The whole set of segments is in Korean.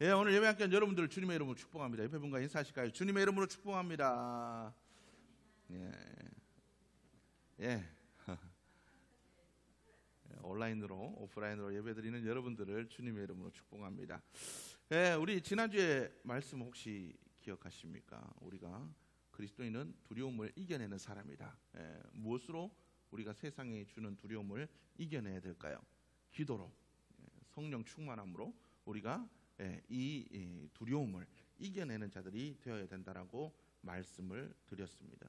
예, 오늘 예배 함께한 여러분들을 주님의 이름으로 축복합니다. 옆에 분과 인사하실까요? 주님의 이름으로 축복합니다. 예, 예. 온라인으로 오프라인으로 예배드리는 여러분들을 주님의 이름으로 축복합니다. 예, 우리 지난주에 말씀 혹시 기억하십니까? 우리가 그리스도인은 두려움을 이겨내는 사람이다. 예, 무엇으로 우리가 세상에 주는 두려움을 이겨내야 될까요? 기도로, 성령 충만함으로 우리가 이 두려움을 이겨내는 자들이 되어야 된다라고 말씀을 드렸습니다.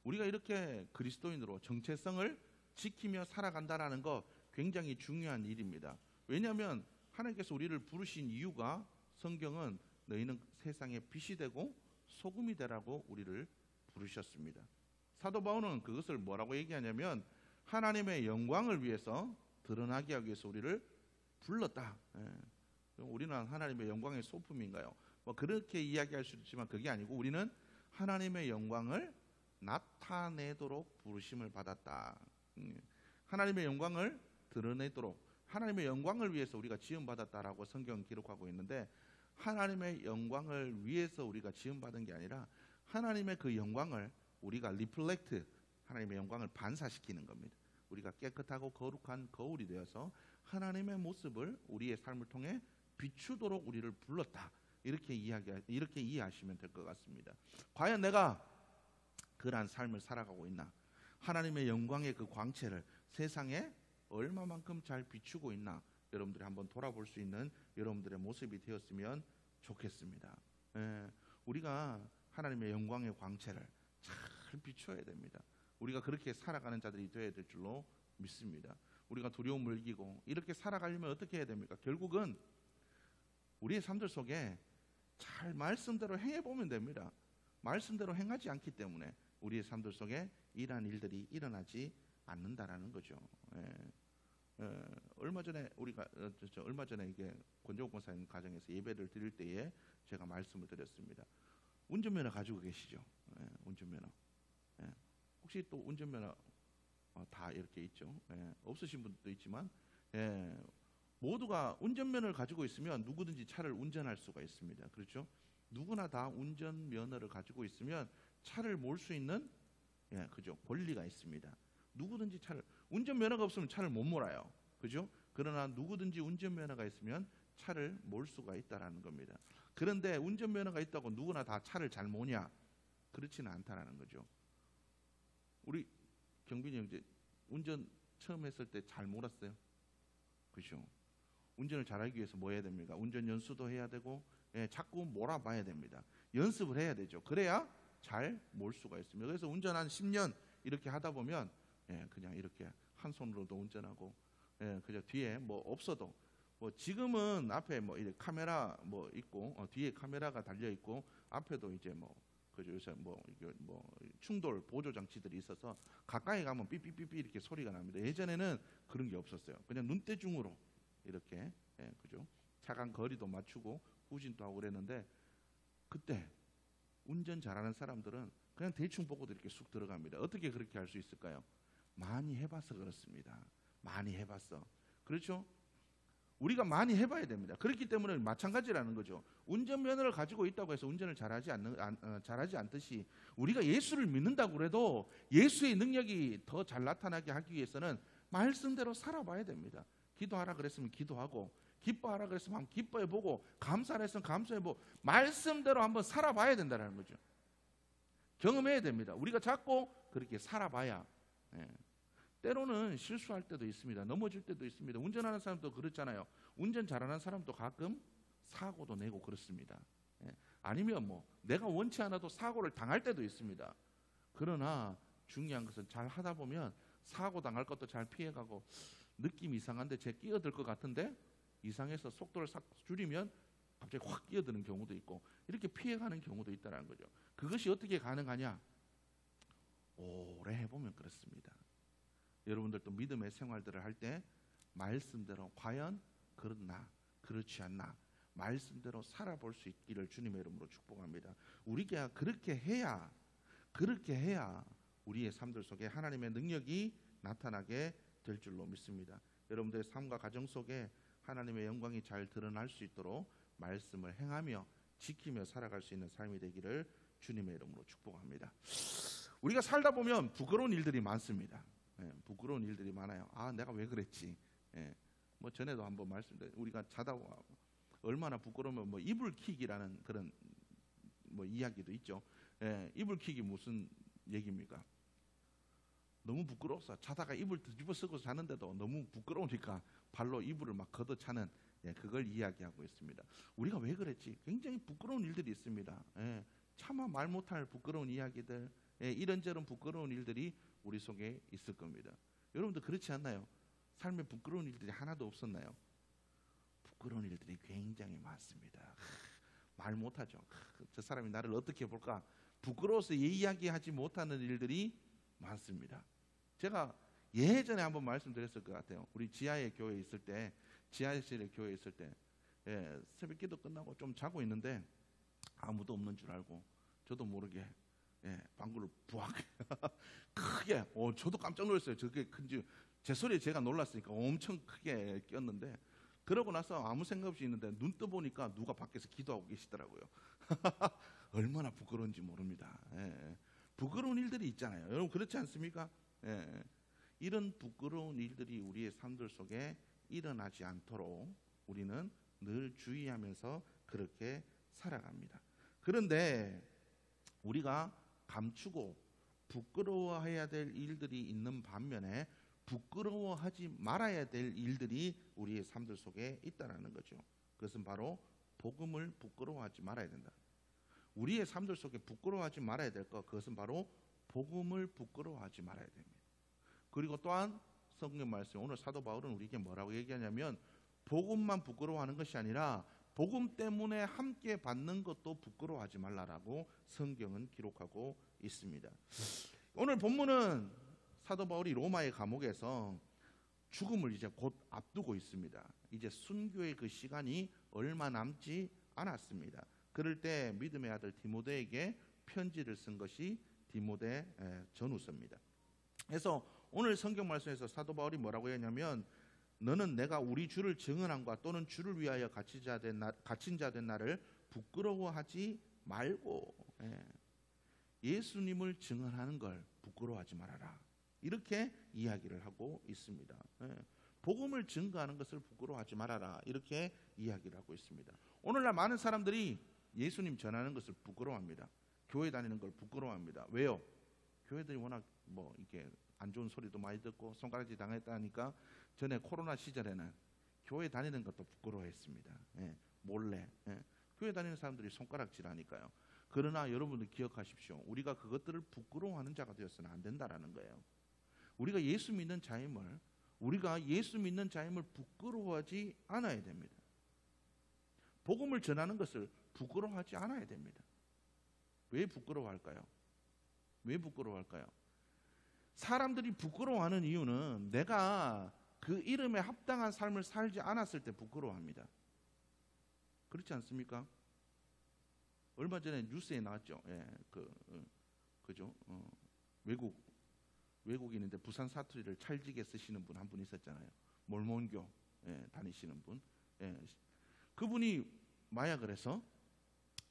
우리가 이렇게 그리스도인으로 정체성을 지키며 살아간다라는 거 굉장히 중요한 일입니다. 왜냐하면 하나님께서 우리를 부르신 이유가 성경은 너희는 세상의 빛이 되고 소금이 되라고 우리를 부르셨습니다. 사도 바울은 그것을 뭐라고 얘기하냐면 하나님의 영광을 위해서 드러나게 하기 위해서 우리를 불렀다. 우리는 하나님의 영광의 소품인가요? 뭐 그렇게 이야기할 수도 있지만 그게 아니고 우리는 하나님의 영광을 나타내도록 부르심을 받았다. 하나님의 영광을 드러내도록 하나님의 영광을 위해서 우리가 지음받았다라고 성경은 기록하고 있는데 하나님의 영광을 위해서 우리가 지음받은 게 아니라 하나님의 그 영광을 우리가 리플렉트 하나님의 영광을 반사시키는 겁니다. 우리가 깨끗하고 거룩한 거울이 되어서 하나님의 모습을 우리의 삶을 통해 비추도록 우리를 불렀다. 이렇게 이해하시면 될 것 같습니다. 과연 내가 그러한 삶을 살아가고 있나? 하나님의 영광의 그 광채를 세상에 얼마만큼 잘 비추고 있나? 여러분들이 한번 돌아볼 수 있는 여러분들의 모습이 되었으면 좋겠습니다. 우리가 하나님의 영광의 광채를 잘 비춰야 됩니다. 우리가 그렇게 살아가는 자들이 되어야 될 줄로 믿습니다. 우리가 두려움을 이기고 이렇게 살아가려면 어떻게 해야 됩니까? 결국은 우리의 삶들 속에 잘 말씀대로 행해보면 됩니다. 말씀대로 행하지 않기 때문에 우리의 삶들 속에 이러한 일들이 일어나지 않는다라는 거죠. 얼마 전에 이게 권정욱 권사님 가정에서 예배를 드릴 때에 제가 말씀을 드렸습니다. 운전면허 가지고 계시죠? 운전면허. 혹시 또 운전면허 다 이렇게 있죠? 없으신 분도 있지만 모두가 운전면허를 가지고 있으면 누구든지 차를 운전할 수가 있습니다. 그렇죠? 누구나 다 운전면허를 가지고 있으면 차를 몰 수 있는 그죠? 권리가 있습니다. 누구든지 운전면허가 없으면 차를 못 몰아요. 그죠? 그러나 누구든지 운전면허가 있으면 차를 몰 수가 있다라는 겁니다. 그런데 운전면허가 있다고 누구나 다 차를 잘 모냐? 그렇지는 않다라는 거죠. 우리 경빈이 형 이제 운전 처음 했을 때 잘 몰았어요. 그죠? 운전을 잘하기 위해서 뭐 해야 됩니까? 운전 연수도 해야 되고 자꾸 몰아봐야 됩니다. 연습을 해야 되죠. 그래야 잘 몰 수가 있습니다. 그래서 운전 한 10년 이렇게 하다 보면 그냥 이렇게 한 손으로도 운전하고 그냥 뒤에 뭐 없어도 뭐 지금은 앞에 뭐 이렇게 카메라 뭐 있고 뒤에 카메라가 달려 있고 앞에도 이제 뭐 그죠? 요새 뭐 충돌 보조 장치들이 있어서 가까이 가면 삐삐삐삐 이렇게 소리가 납니다. 예전에는 그런 게 없었어요. 그냥 눈대중으로 이렇게 그죠? 차간 거리도 맞추고 후진도 하고 그랬는데 그때 운전 잘하는 사람들은 그냥 대충 보고도 이렇게 쑥 들어갑니다. 어떻게 그렇게 할 수 있을까요? 많이 해봐서 그렇습니다. 많이 해봤어. 그렇죠? 우리가 많이 해봐야 됩니다. 그렇기 때문에 마찬가지라는 거죠. 운전면허를 가지고 있다고 해서 운전을 잘하지 않듯이 우리가 예수를 믿는다고 그래도 예수의 능력이 더 잘 나타나게 하기 위해서는 말씀대로 살아봐야 됩니다. 기도하라 그랬으면 기도하고 기뻐하라 그랬으면 한번 기뻐해보고 감사하라 했으면 감사해보고 말씀대로 한번 살아봐야 된다는 거죠. 경험해야 됩니다. 우리가 자꾸 그렇게 살아봐야 때로는 실수할 때도 있습니다. 넘어질 때도 있습니다. 운전하는 사람도 그렇잖아요. 운전 잘하는 사람도 가끔 사고도 내고 그렇습니다. 아니면 뭐 내가 원치 않아도 사고를 당할 때도 있습니다. 그러나 중요한 것은 잘 하다 보면 사고 당할 것도 잘 피해가고 느낌이 이상한데 제 끼어들 것 같은데 이상해서 속도를 싹 줄이면 갑자기 확 끼어드는 경우도 있고 이렇게 피해가는 경우도 있다는 거죠. 그것이 어떻게 가능하냐? 오래 해보면 그렇습니다. 여러분들도 믿음의 생활들을 할 때 말씀대로 과연 그렇나 그렇지 않나 말씀대로 살아볼 수 있기를 주님의 이름으로 축복합니다. 우리가 그렇게 해야 우리의 삶들 속에 하나님의 능력이 나타나게 될 줄로 믿습니다. 여러분들의 삶과 가정 속에 하나님의 영광이 잘 드러날 수 있도록 말씀을 행하며 지키며 살아갈 수 있는 삶이 되기를 주님의 이름으로 축복합니다. 우리가 살다 보면 부끄러운 일들이 많습니다. 부끄러운 일들이 많아요. 아, 내가 왜 그랬지? 뭐 전에도 한번 말씀드렸, 우리가 자다 얼마나 부끄러우면 뭐 이불킥이라는 그런 뭐 이야기도 있죠. 이불킥이 무슨 얘기입니까? 너무 부끄러워서 자다가 이불 뒤집어 쓰고 자는데도 너무 부끄러우니까 발로 이불을 막 걷어차는, 그걸 이야기하고 있습니다. 우리가 왜 그랬지? 굉장히 부끄러운 일들이 있습니다. 차마 말 못할 부끄러운 이야기들, 이런저런 부끄러운 일들이 우리 속에 있을 겁니다. 여러분도 그렇지 않나요? 삶에 부끄러운 일들이 하나도 없었나요? 부끄러운 일들이 굉장히 많습니다. 말 못하죠. 저 사람이 나를 어떻게 볼까? 부끄러워서 이야기하지 못하는 일들이 많습니다. 제가 예전에 한번 말씀드렸을 것 같아요. 우리 지하의 교회에 있을 때, 지하실의 교회에 있을 때, 새벽 기도 끝나고 좀 자고 있는데 아무도 없는 줄 알고 저도 모르게 방구를 부악 크게, 저도 깜짝 놀랐어요. 저게 큰지, 제 소리에 제가 놀랐으니까 엄청 크게 꼈는데, 그러고 나서 아무 생각 없이 있는데 눈 떠보니까 누가 밖에서 기도하고 계시더라고요. 얼마나 부끄러운지 모릅니다. 부끄러운 일들이 있잖아요. 여러분 그렇지 않습니까? 이런 부끄러운 일들이 우리의 삶들 속에 일어나지 않도록 우리는 늘 주의하면서 그렇게 살아갑니다. 그런데 우리가 감추고 부끄러워해야 될 일들이 있는 반면에 부끄러워하지 말아야 될 일들이 우리의 삶들 속에 있다는 거죠. 그것은 바로 복음을 부끄러워하지 말아야 된다. 우리의 삶들 속에 부끄러워하지 말아야 될 것, 그것은 바로 복음을 부끄러워하지 말아야 됩니다. 그리고 또한 성경 말씀, 오늘 사도 바울은 우리에게 뭐라고 얘기하냐면 복음만 부끄러워하는 것이 아니라 복음 때문에 함께 받는 것도 부끄러워하지 말라라고 성경은 기록하고 있습니다. 오늘 본문은 사도 바울이 로마의 감옥에서 죽음을 이제 곧 앞두고 있습니다. 이제 순교의 그 시간이 얼마 남지 않았습니다. 그럴 때 믿음의 아들 디모데에게 편지를 쓴 것이 디모데 전후서입니다. 그래서 오늘 성경 말씀에서 사도 바울이 뭐라고 했냐면, 너는 내가 우리 주를 증언함과 또는 주를 위하여 갇힌 자 된 나를 부끄러워하지 말고, 예수님을 증언하는 걸 부끄러워하지 말아라, 이렇게 이야기를 하고 있습니다. 복음을 증거하는 것을 부끄러워하지 말아라, 이렇게 이야기를 하고 있습니다. 오늘날 많은 사람들이 예수님 전하는 것을 부끄러워합니다. 교회 다니는 걸 부끄러워합니다. 왜요? 교회들이 워낙 뭐 이렇게 안 좋은 소리도 많이 듣고 손가락질 당했다니까 전에 코로나 시절에는 교회 다니는 것도 부끄러워했습니다. 몰래. 교회 다니는 사람들이 손가락질하니까요. 그러나 여러분들 기억하십시오. 우리가 그것들을 부끄러워하는 자가 되어서는 안 된다라는 거예요. 우리가 예수 믿는 자임을 부끄러워하지 않아야 됩니다. 복음을 전하는 것을 부끄러워하지 않아야 됩니다. 왜 부끄러워할까요? 왜 부끄러워할까요? 사람들이 부끄러워하는 이유는 내가 그 이름에 합당한 삶을 살지 않았을 때 부끄러워합니다. 그렇지 않습니까? 얼마 전에 뉴스에 나왔죠. 그죠? 외국인인데 부산 사투리를 찰지게 쓰시는 분 한 분 있었잖아요. 몰몬교 다니시는 분. 그분이 마약을 해서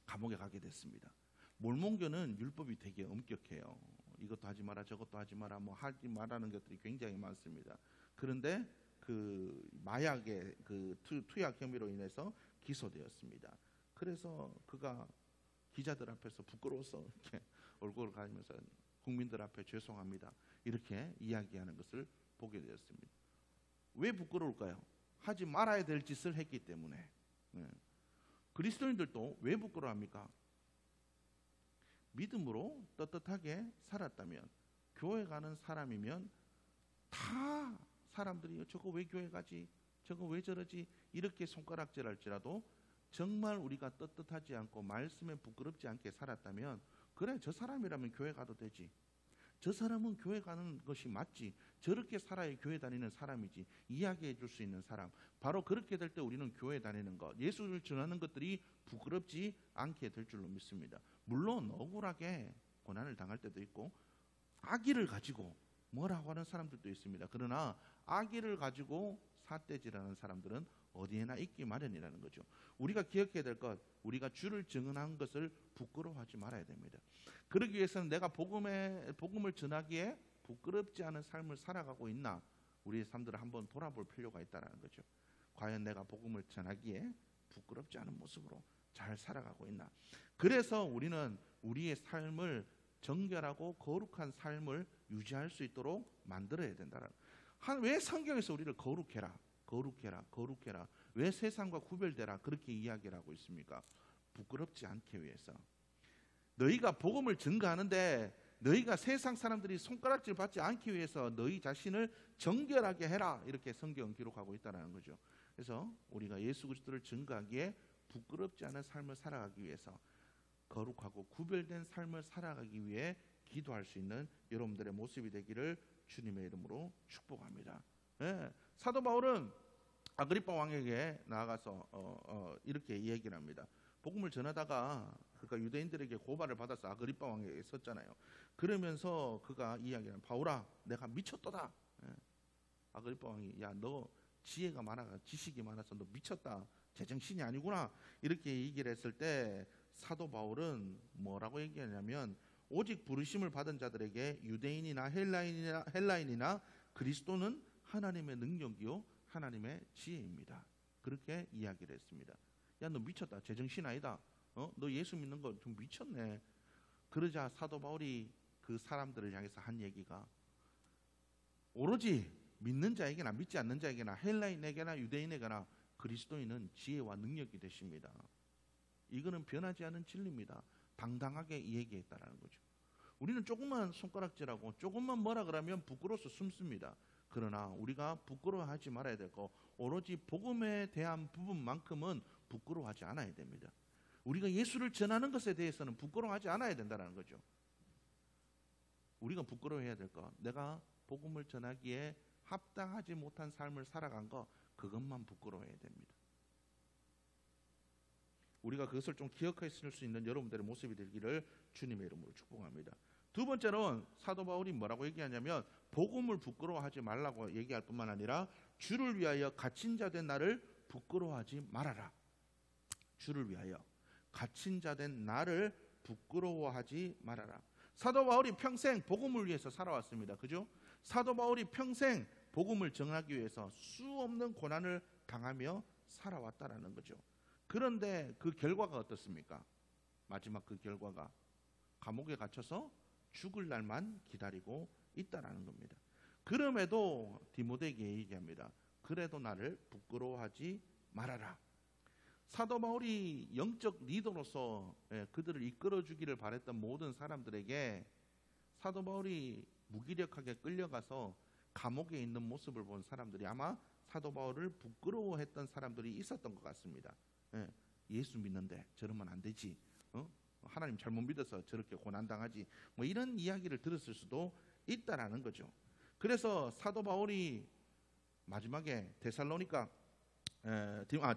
감옥에 가게 됐습니다. 몰몬교는 율법이 되게 엄격해요. 이것도 하지 마라, 저것도 하지 마라, 뭐 하지 말라는 것들이 굉장히 많습니다. 그런데 그 마약의 그 투약 혐의로 인해서 기소되었습니다. 그래서 그가 기자들 앞에서 부끄러워서 이렇게 얼굴을 가리면서 국민들 앞에 죄송합니다, 이렇게 이야기하는 것을 보게 되었습니다. 왜 부끄러울까요? 하지 말아야 될 짓을 했기 때문에. 그리스도인들도 왜 부끄러워합니까? 믿음으로 떳떳하게 살았다면, 교회 가는 사람이면 다 사람들이 저거 왜 교회 가지, 저거 왜 저러지, 이렇게 손가락질할지라도 정말 우리가 떳떳하지 않고 말씀에 부끄럽지 않게 살았다면, 그래, 저 사람이라면 교회 가도 되지, 저 사람은 교회 가는 것이 맞지, 저렇게 살아야 교회 다니는 사람이지, 이야기해 줄 수 있는 사람. 바로 그렇게 될 때 우리는 교회 다니는 것, 예수를 전하는 것들이 부끄럽지 않게 될 줄로 믿습니다. 물론 억울하게 고난을 당할 때도 있고 악의를 가지고 뭐라고 하는 사람들도 있습니다. 그러나 악의를 가지고 삿대질하는 사람들은 어디에나 있기 마련이라는 거죠. 우리가 기억해야 될 것, 우리가 주를 증언한 것을 부끄러워하지 말아야 됩니다. 그러기 위해서는 내가 복음을 전하기에 부끄럽지 않은 삶을 살아가고 있나, 우리의 삶들을 한번 돌아볼 필요가 있다는 거죠. 과연 내가 복음을 전하기에 부끄럽지 않은 모습으로 잘 살아가고 있나. 그래서 우리는 우리의 삶을 정결하고 거룩한 삶을 유지할 수 있도록 만들어야 된다는. 왜 성경에서 우리를 거룩해라, 거룩해라, 거룩해라, 왜 세상과 구별되라 그렇게 이야기를 하고 있습니까? 부끄럽지 않기 위해서. 너희가 복음을 증거하는데 너희가 세상 사람들이 손가락질 받지 않기 위해서 너희 자신을 정결하게 해라, 이렇게 성경은 기록하고 있다는 거죠. 그래서 우리가 예수 그리스도를 증거하기에 부끄럽지 않은 삶을 살아가기 위해서, 거룩하고 구별된 삶을 살아가기 위해 기도할 수 있는 여러분들의 모습이 되기를 주님의 이름으로 축복합니다. 예, 사도 바울은 아그리빠 왕에게 나아가서 이렇게 얘기를 합니다. 복음을 전하다가 그가 유대인들에게 고발을 받아서 아그리빠 왕에게 섰잖아요. 그러면서 그가 이야기하는, 바울아 내가 미쳤도다. 예. 아그리빠 왕이, 야 너 지혜가 많아, 지식이 많아서 너 미쳤다, 제정신이 아니구나, 이렇게 얘기를 했을 때 사도 바울은 뭐라고 얘기하냐면, 오직 부르심을 받은 자들에게 유대인이나 헬라인이나 그리스도는 하나님의 능력이요 하나님의 지혜입니다. 그렇게 이야기를 했습니다. 야 너 미쳤다, 제정신 아니다, 너 예수 믿는 거 좀 미쳤네. 그러자 사도 바울이 그 사람들을 향해서 한 얘기가, 오로지 믿는 자에게나 믿지 않는 자에게나 헬라인에게나 유대인에게나 그리스도인은 지혜와 능력이 되십니다. 이거는 변하지 않은 진리입니다. 당당하게 얘기했다라는 거죠. 우리는 조금만 손가락질하고 조금만 뭐라 그러면 부끄러워서 숨습니다. 그러나 우리가 부끄러워하지 말아야 될 거, 오로지 복음에 대한 부분만큼은 부끄러워하지 않아야 됩니다. 우리가 예수를 전하는 것에 대해서는 부끄러워하지 않아야 된다는 거죠. 우리가 부끄러워해야 될 거, 내가 복음을 전하기에 합당하지 못한 삶을 살아간 거, 그것만 부끄러워해야 됩니다. 우리가 그것을 좀 기억하실 수 있는 여러분들의 모습이 되기를 주님의 이름으로 축복합니다. 두 번째로는 사도 바울이 뭐라고 얘기하냐면, 복음을 부끄러워하지 말라고 얘기할 뿐만 아니라 주를 위하여 갇힌 자 된 나를 부끄러워하지 말아라. 주를 위하여 갇힌 자 된 나를 부끄러워하지 말아라. 사도 바울이 평생 복음을 위해서 살아왔습니다. 그죠? 사도 바울이 평생 복음을 전하기 위해서 수없는 고난을 당하며 살아왔다라는 거죠. 그런데 그 결과가 어떻습니까? 마지막 그 결과가 감옥에 갇혀서 죽을 날만 기다리고 있다라는 겁니다. 그럼에도 디모데에게 얘기합니다. 그래도 나를 부끄러워하지 말아라. 사도 바울이 영적 리더로서 그들을 이끌어주기를 바랬던 모든 사람들에게 사도 바울이 무기력하게 끌려가서 감옥에 있는 모습을 본 사람들이 아마 사도 바울을 부끄러워했던 사람들이 있었던 것 같습니다. 예수 믿는데 저러면 안 되지, 하나님 잘못 믿어서 저렇게 고난당하지, 뭐 이런 이야기를 들었을 수도 있다라는 거죠. 그래서 사도 바울이 마지막에 데살로니가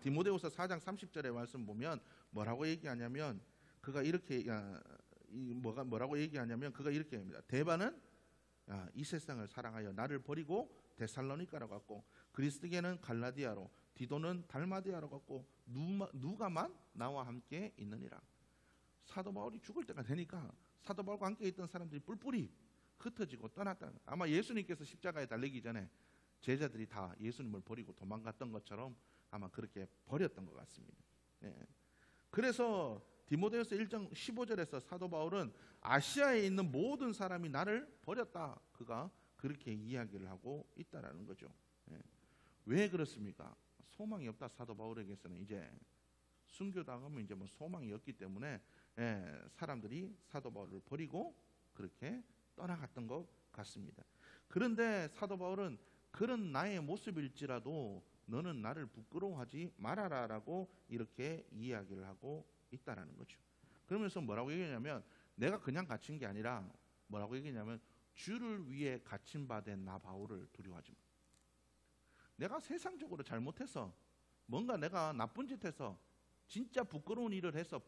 디모데후서 4장 30절의 말씀 보면 뭐라고 얘기하냐면, 그가 이렇게 뭐라고 얘기하냐면 그가 이렇게 합니다. 데바는 이 세상을 사랑하여 나를 버리고 데살로니가로 갔고, 그리스도께는 갈라디아로, 디도는 달마디아로 갔고, 누가만 나와 함께 있느니라. 사도 바울이 죽을 때가 되니까 사도 바울과 함께 있던 사람들이 뿔뿔이 흩어지고 떠났다. 아마 예수님께서 십자가에 달리기 전에 제자들이 다 예수님을 버리고 도망갔던 것처럼 아마 그렇게 버렸던 것 같습니다. 그래서 디모데후서 1장 15절에서 사도 바울은 아시아에 있는 모든 사람이 나를 버렸다, 그가 그렇게 이야기를 하고 있다라는 거죠. 왜 그렇습니까? 소망이 없다. 사도 바울에게서는 이제 순교당하면 이제 뭐 소망이 없기 때문에 사람들이 사도 바울을 버리고 그렇게 떠나갔던 것 같습니다. 그런데 사도 바울은 그런 나의 모습일지라도 너는 나를 부끄러워하지 말아라라고 이렇게 이야기를 하고 있다라는 거죠. 그러면서 뭐라고 얘기하냐면, 내가 그냥 갇힌 게 아니라 뭐라고 얘기하냐면, 주를 위해 갇힌 바 된 나 바울을 두려워하지 마. 내가 세상적으로 잘못해서 뭔가 내가 나쁜 짓 해서 진짜 부끄러운 일을 해서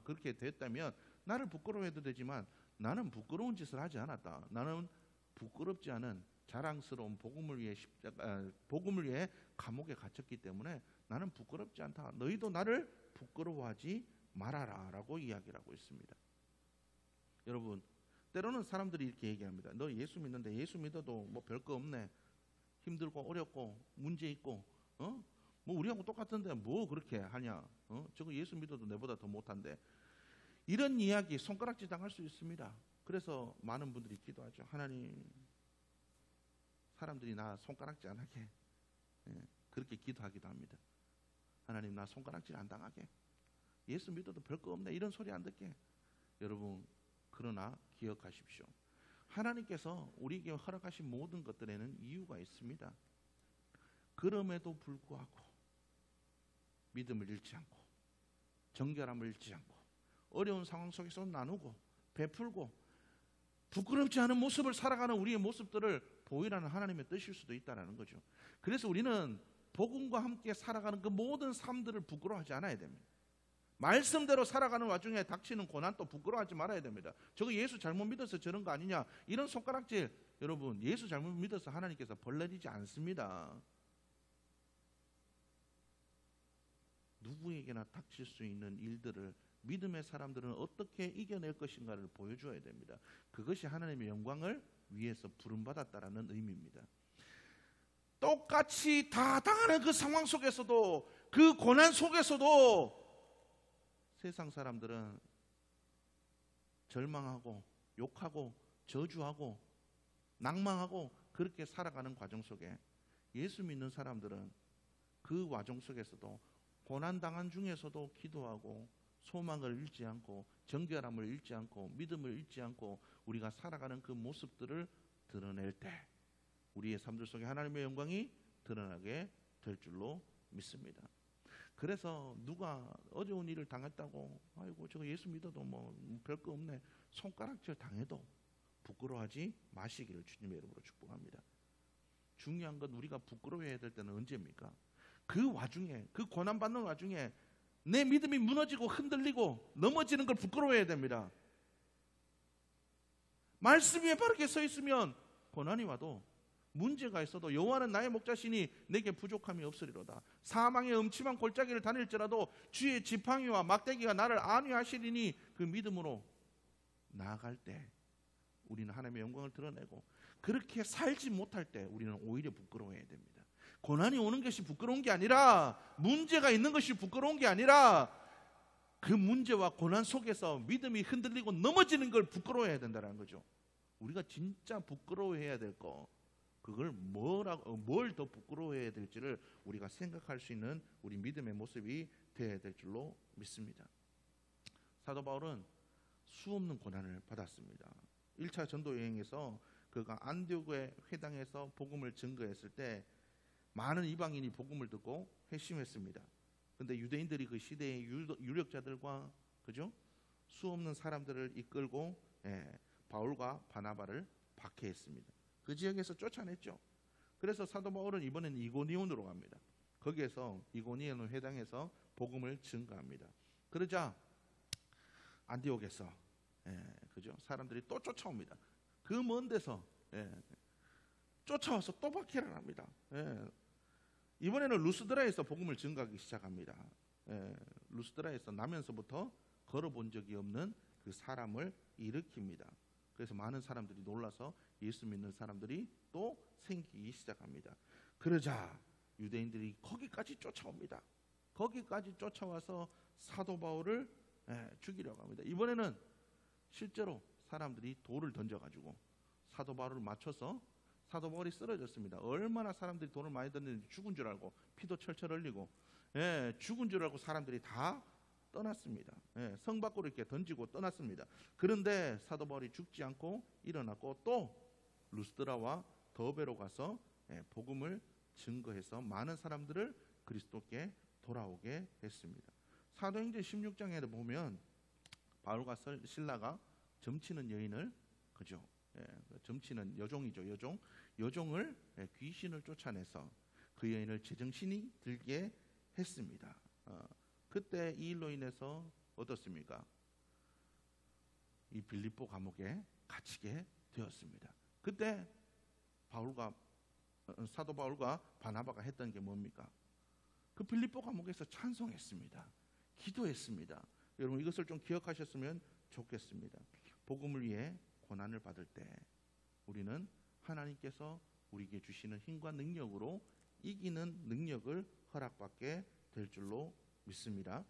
그렇게 됐다면 나를 부끄러워해도 되지만, 나는 부끄러운 짓을 하지 않았다. 나는 부끄럽지 않은 자랑스러운 복음을 위해 감옥에 갇혔기 때문에 나는 부끄럽지 않다. 너희도 나를 부끄러워하지 말아라라고 이야기를 하고 있습니다. 여러분, 때로는 사람들이 이렇게 얘기합니다. 너 예수 믿는데 예수 믿어도 뭐 별거 없네. 힘들고 어렵고 문제 있고 뭐 우리하고 똑같은데 뭐 그렇게 하냐. 저거 예수 믿어도 내보다 더 못한데. 이런 이야기 손가락질 당할 수 있습니다. 그래서 많은 분들이 기도하죠. 하나님, 사람들이 나 손가락질 안 하게. 그렇게 기도하기도 합니다. 하나님, 나 손가락질 안 당하게. 예수 믿어도 별거 없네. 이런 소리 안 듣게. 여러분, 그러나 기억하십시오. 하나님께서 우리에게 허락하신 모든 것들에는 이유가 있습니다. 그럼에도 불구하고 믿음을 잃지 않고 정결함을 잃지 않고 어려운 상황 속에서 나누고 베풀고 부끄럽지 않은 모습을 살아가는 우리의 모습들을 보이라는 하나님의 뜻일 수도 있다는 거죠. 그래서 우리는 복음과 함께 살아가는 그 모든 삶들을 부끄러워하지 않아야 됩니다. 말씀대로 살아가는 와중에 닥치는 고난도 부끄러워하지 말아야 됩니다. 저거 예수 잘못 믿어서 저런 거 아니냐, 이런 손가락질, 여러분, 예수 잘못 믿어서 하나님께서 벌 내리지 않습니다. 누구에게나 닥칠 수 있는 일들을 믿음의 사람들은 어떻게 이겨낼 것인가를 보여줘야 됩니다. 그것이 하나님의 영광을 위해서 부름받았다라는 의미입니다. 똑같이 다 당하는 그 상황 속에서도, 그 고난 속에서도 세상 사람들은 절망하고 욕하고 저주하고 낭망하고 그렇게 살아가는 과정 속에 예수 믿는 사람들은 그 과정 속에서도 고난당한 중에서도 기도하고 소망을 잃지 않고 정결함을 잃지 않고 믿음을 잃지 않고 우리가 살아가는 그 모습들을 드러낼 때 우리의 삶들 속에 하나님의 영광이 드러나게 될 줄로 믿습니다. 그래서 누가 어려운 일을 당했다고 아이고 저거 예수 믿어도 뭐 별거 없네, 손가락질 당해도 부끄러워하지 마시기를 주님의 이름으로 축복합니다. 중요한 건 우리가 부끄러워해야 될 때는 언제입니까? 그 와중에, 그 고난받는 와중에 내 믿음이 무너지고 흔들리고 넘어지는 걸 부끄러워해야 됩니다. 말씀 위에 바르게 서 있으면 고난이 와도 문제가 있어도 여호와는 나의 목자시니 내게 부족함이 없으리로다. 사망의 음침한 골짜기를 다닐지라도 주의 지팡이와 막대기가 나를 안위하시리니 그 믿음으로 나아갈 때 우리는 하나님의 영광을 드러내고, 그렇게 살지 못할 때 우리는 오히려 부끄러워해야 됩니다. 고난이 오는 것이 부끄러운 게 아니라, 문제가 있는 것이 부끄러운 게 아니라 그 문제와 고난 속에서 믿음이 흔들리고 넘어지는 걸 부끄러워해야 된다는 거죠. 우리가 진짜 부끄러워해야 될 거, 그걸 뭘 더 부끄러워해야 될지를 우리가 생각할 수 있는 우리 믿음의 모습이 되어야 될 줄로 믿습니다. 사도 바울은 수없는 고난을 받았습니다. 1차 전도 여행에서 그가 안디옥의 회당에서 복음을 증거했을 때 많은 이방인이 복음을 듣고 회심했습니다. 그런데 유대인들이 그 시대의 유력자들과 그죠? 수없는 사람들을 이끌고 바울과 바나바를 박해했습니다. 그 지역에서 쫓아냈죠. 그래서 사도 바울은 이번에는 이고니온으로 갑니다. 거기에서 이고니온 회당에서 복음을 증거합니다. 그러자 안디옥에서 그죠? 사람들이 또 쫓아옵니다. 그 먼 데서 쫓아와서 또 박해를 합니다. 이번에는 루스드라에서 복음을 증거하기 시작합니다. 루스드라에서 나면서부터 걸어본 적이 없는 그 사람을 일으킵니다. 그래서 많은 사람들이 놀라서 예수 믿는 사람들이 또 생기기 시작합니다. 그러자 유대인들이 거기까지 쫓아옵니다. 거기까지 쫓아와서 사도 바울을 죽이려고 합니다. 이번에는 실제로 사람들이 돌을 던져가지고 사도 바울을 맞춰서 사도 바울이 쓰러졌습니다. 얼마나 사람들이 돌을 많이 던졌는지 죽은 줄 알고 피도 철철 흘리고 죽은 줄 알고 사람들이 다 떠났습니다. 성 밖으로 이렇게 던지고 떠났습니다. 그런데 사도 바울이 죽지 않고 일어났고 또 루스드라와 더베로 가서 복음을 증거해서 많은 사람들을 그리스도께 돌아오게 했습니다. 사도행전 16장에 보면 바울과 실라가 점치는 여인을, 그죠? 점치는 여종이죠. 여종을 귀신을 쫓아내서 그 여인을 제정신이 들게 했습니다. 그때 이 일로 인해서 어떻습니까? 이 빌립보 감옥에 갇히게 되었습니다. 그때 사도 바울과 바나바가 했던 게 뭡니까? 그 빌립보 감옥에서 찬송했습니다. 기도했습니다. 여러분 이것을 좀 기억하셨으면 좋겠습니다. 복음을 위해 고난을 받을 때 우리는 하나님께서 우리에게 주시는 힘과 능력으로 이기는 능력을 허락받게 될 줄로 믿습니다.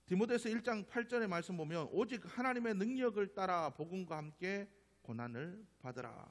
디모데서 1장 8절의 말씀 보면 오직 하나님의 능력을 따라 복음과 함께 고난을 받으라.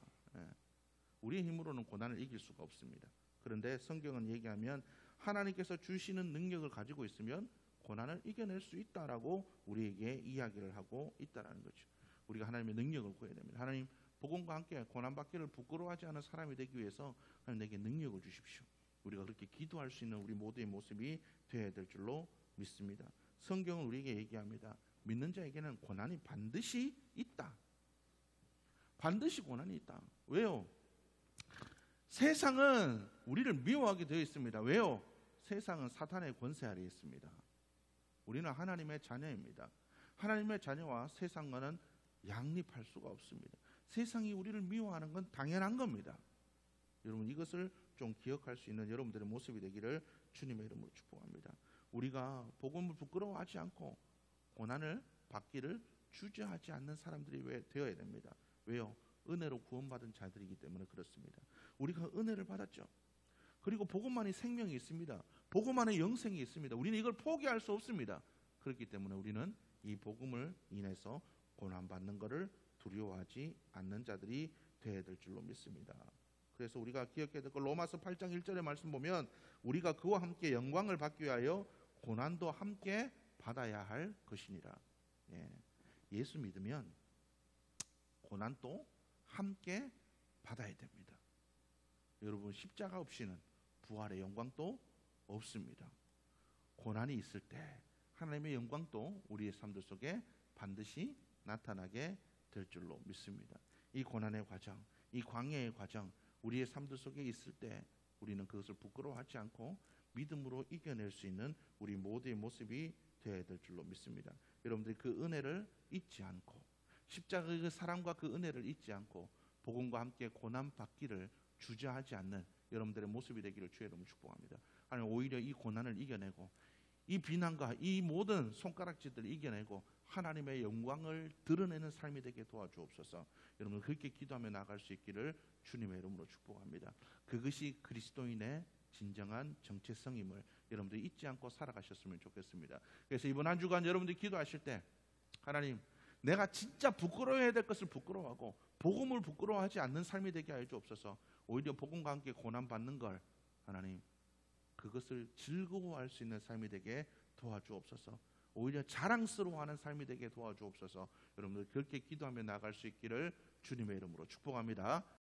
우리의 힘으로는 고난을 이길 수가 없습니다. 그런데 성경은 얘기하면 하나님께서 주시는 능력을 가지고 있으면 고난을 이겨낼 수 있다라고 우리에게 이야기를 하고 있다라는 거죠. 우리가 하나님의 능력을 구해야 됩니다. 하나님 복음과 함께 고난받기를 부끄러워하지 않은 사람이 되기 위해서 하나님 내게 능력을 주십시오. 우리가 그렇게 기도할 수 있는 우리 모두의 모습이 되어야 될 줄로 믿습니다. 성경은 우리에게 얘기합니다. 믿는 자에게는 고난이 반드시 있다. 반드시 고난이 있다. 왜요? 세상은 우리를 미워하게 되어 있습니다. 왜요? 세상은 사탄의 권세 아래에 있습니다. 우리는 하나님의 자녀입니다. 하나님의 자녀와 세상과는 양립할 수가 없습니다. 세상이 우리를 미워하는 건 당연한 겁니다. 여러분 이것을 좀 기억할 수 있는 여러분들의 모습이 되기를 주님의 이름으로 축복합니다. 우리가 복음을 부끄러워하지 않고 고난을 받기를 주저하지 않는 사람들이 되어야 됩니다. 왜요? 은혜로 구원받은 자들이기 때문에 그렇습니다. 우리가 은혜를 받았죠. 그리고 복음만이 생명이 있습니다. 복음 안에 영생이 있습니다. 우리는 이걸 포기할 수 없습니다. 그렇기 때문에 우리는 이 복음을 인해서 고난받는 것을 두려워하지 않는 자들이 되어야 될 줄로 믿습니다. 그래서 우리가 기억해야 될 것 로마서 8장 1절의 말씀 보면 우리가 그와 함께 영광을 받기 위하여 고난도 함께 받아야 할 것이니라. 예수 믿으면 고난도 함께 받아야 됩니다. 여러분 십자가 없이는 부활의 영광도 없습니다. 고난이 있을 때 하나님의 영광도 우리의 삶들 속에 반드시 나타나게 될 줄로 믿습니다. 이 고난의 과정, 이 광야의 과정 우리의 삶들 속에 있을 때 우리는 그것을 부끄러워하지 않고 믿음으로 이겨낼 수 있는 우리 모두의 모습이 되어야 될 줄로 믿습니다. 여러분들이 그 은혜를 잊지 않고 십자가의 그 사랑과 그 은혜를 잊지 않고 복음과 함께 고난 받기를 주저하지 않는 여러분들의 모습이 되기를 주의 이름으로 축복합니다. 하나님 오히려 이 고난을 이겨내고 이 비난과 이 모든 손가락질들을 이겨내고 하나님의 영광을 드러내는 삶이 되게 도와주옵소서. 여러분 그렇게 기도하며 나갈 수 있기를 주님의 이름으로 축복합니다. 그것이 그리스도인의 진정한 정체성임을 여러분들이 잊지 않고 살아가셨으면 좋겠습니다. 그래서 이번 한 주간 여러분들이 기도하실 때 하나님 내가 진짜 부끄러워해야 될 것을 부끄러워하고 복음을 부끄러워하지 않는 삶이 되게 하여 주옵소서. 오히려 복음과 함께 고난받는 걸 하나님 그것을 즐거워할 수 있는 삶이 되게 도와주옵소서. 오히려 자랑스러워하는 삶이 되게 도와주옵소서. 여러분들 그렇게 기도하며 나갈 수 있기를 주님의 이름으로 축복합니다.